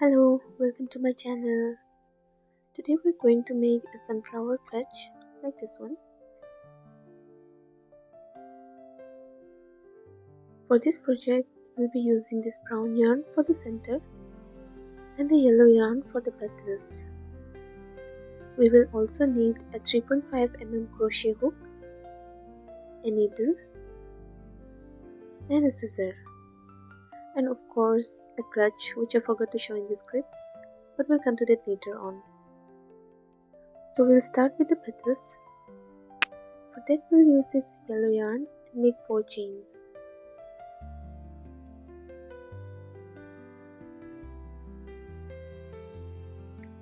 Hello, welcome to my channel. Today we're going to make a sunflower clutch like this one. For this project, we'll be using this brown yarn for the center and the yellow yarn for the petals. We will also need a 3.5 mm crochet hook, a needle and a scissor, and of course a clutch, which I forgot to show in this clip, but we'll come to that later on. So we'll start with the petals. For that we'll use this yellow yarn and make 4 chains.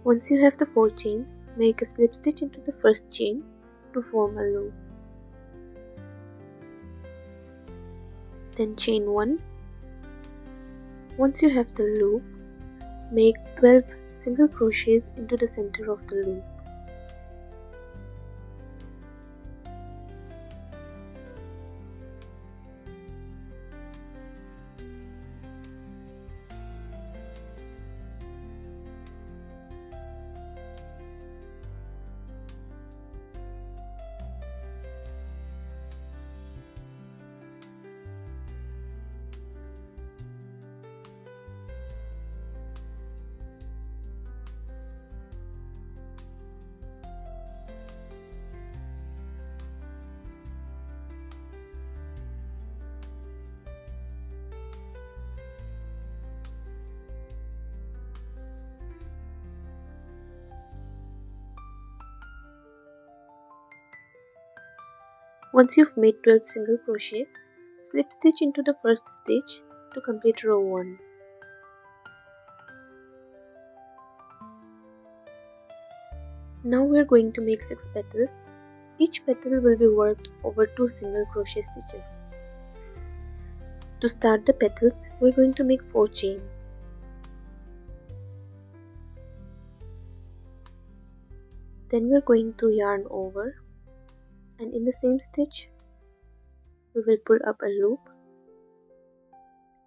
Once you have the 4 chains, make a slip stitch into the first chain to form a loop. Then chain 1. Once you have the loop, make 12 single crochets into the center of the loop. Once you've made 12 single crochets, slip stitch into the first stitch to complete row 1. Now we are going to make 6 petals. Each petal will be worked over 2 single crochet stitches. To start the petals, we are going to make 4 chains. Then we are going to yarn over, and in the same stitch we will pull up a loop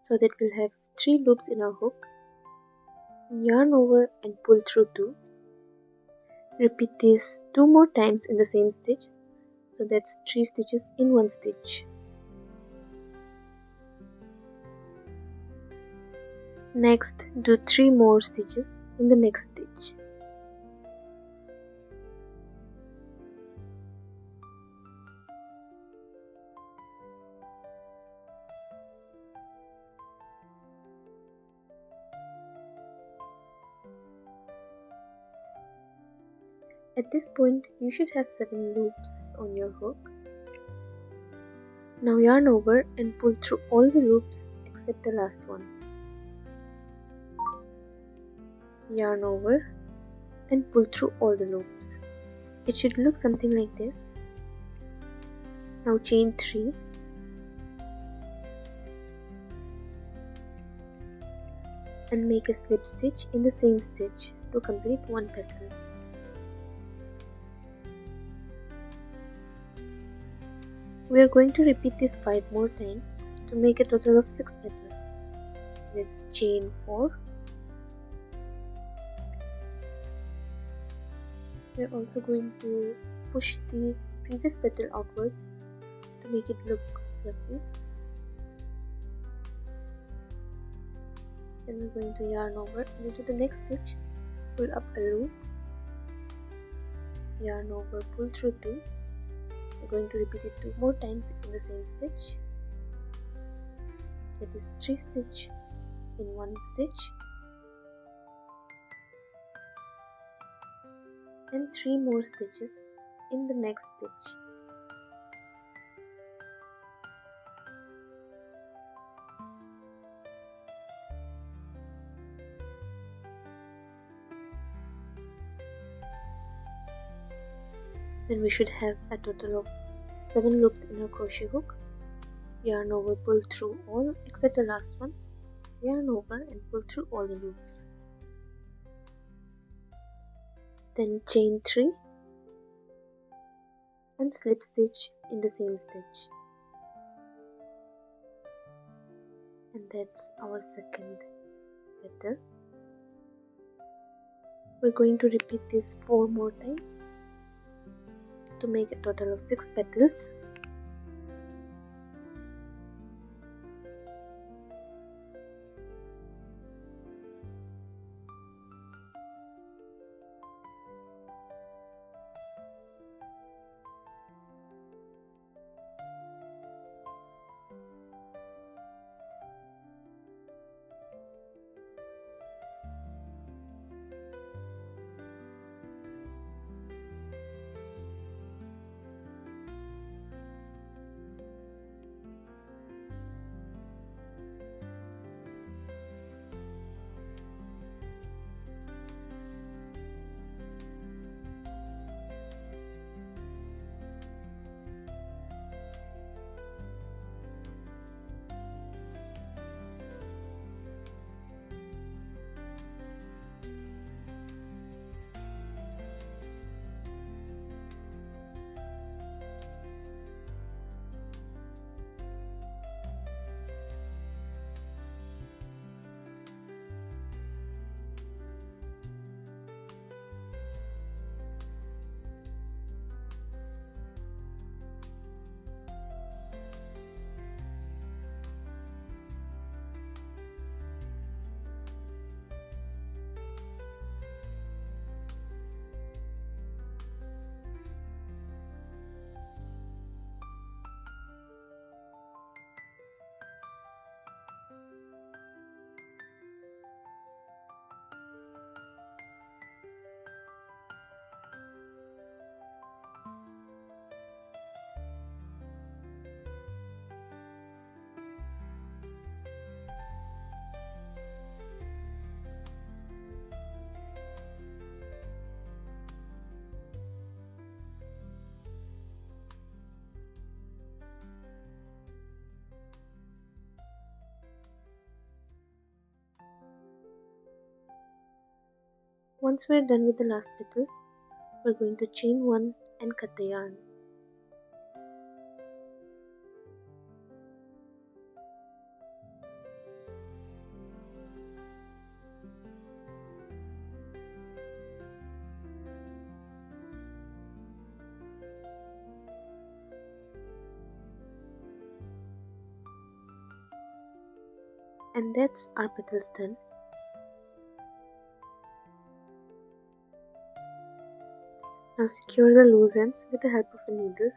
so that we'll have 3 loops in our hook. Yarn over and pull through 2. Repeat this 2 more times in the same stitch, so that's 3 stitches in 1 stitch. Next, do 3 more stitches in the next stitch. At this point, you should have 7 loops on your hook. Now yarn over and pull through all the loops except the last one. Yarn over and pull through all the loops. It should look something like this. Now chain 3. And make a slip stitch in the same stitch to complete 1 petal. We are going to repeat this 5 more times to make a total of 6 petals. Let's chain 4. We are also going to push the previous petal outwards to make it look fluffy. Then we are going to yarn over and into the next stitch, pull up a loop, yarn over, pull through 2. We're going to repeat it 2 more times in the same stitch. That is 3 stitch in 1 stitch and 3 more stitches in the next stitch. Then we should have a total of 7 loops in our crochet hook. Yarn over, pull through all except the last one. Yarn over and pull through all the loops. Then chain 3 and slip stitch in the same stitch. And that's our second petal. We're going to repeat this 4 more times to make a total of 6 petals. Once we're done with the last petal, we're going to chain 1 and cut the yarn. And that's our petals done. Now secure the loose ends with the help of a needle.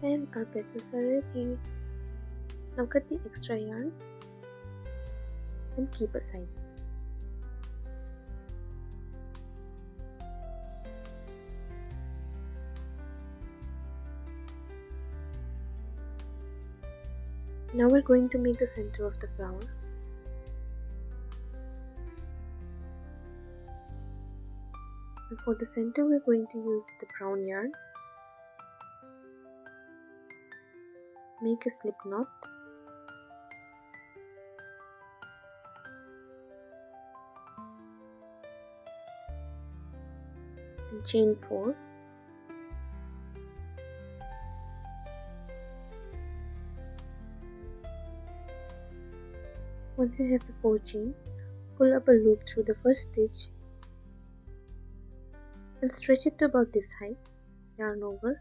And our petals are ready. Now cut the extra yarn and keep aside. Now we're going to make the center of the flower. And for the center we're going to use the brown yarn. Make a slip knot. And chain 4. Once you have the 4 chain, pull up a loop through the first stitch and stretch it to about this height. Yarn over,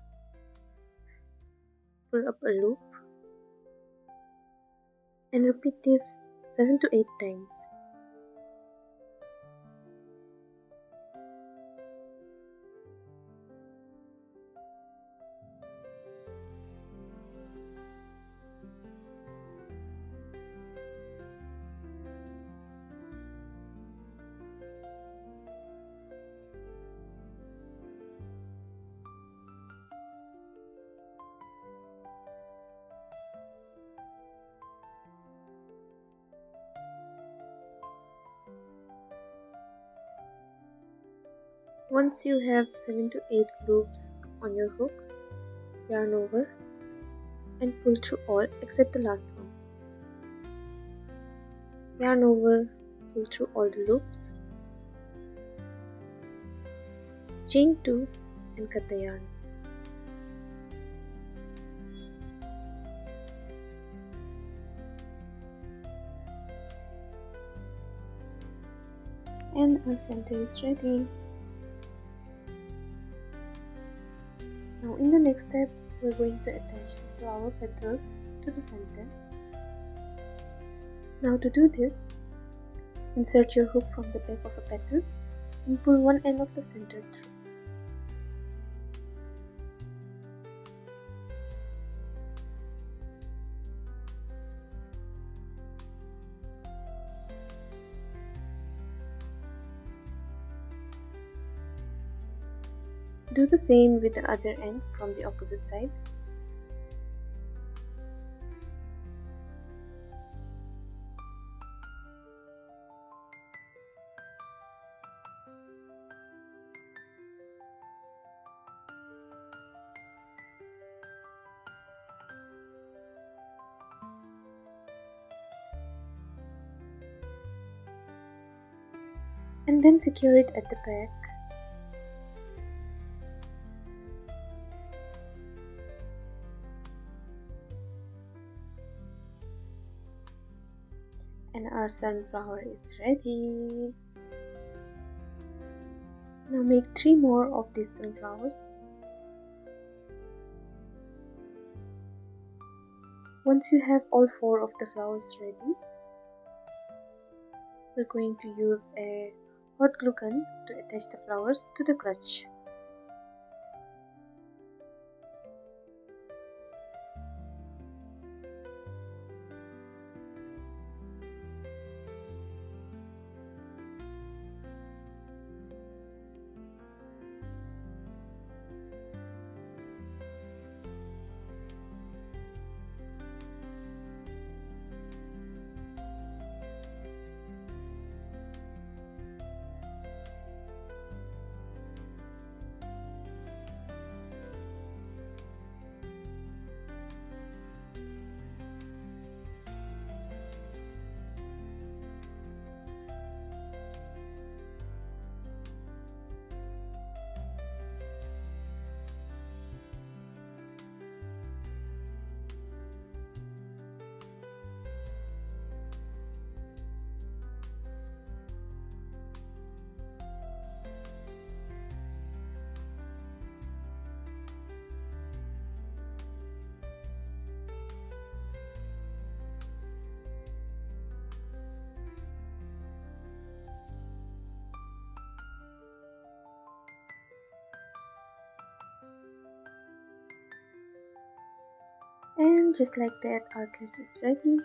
pull up a loop and repeat this 7 to 8 times. Once you have 7 to 8 loops on your hook, yarn over and pull through all except the last one. Yarn over, pull through all the loops, chain 2 and cut the yarn. And our center is ready. Now in the next step, we're going to attach the flower petals to the center. Now to do this, insert your hook from the back of a petal and pull one end of the center through. Do the same with the other end from the opposite side. And then secure it at the back. And our sunflower is ready. Now make 3 more of these sunflowers. Once you have all 4 of the flowers ready, we're going to use a hot glue gun to attach the flowers to the clutch. And just like that, our clutch is ready.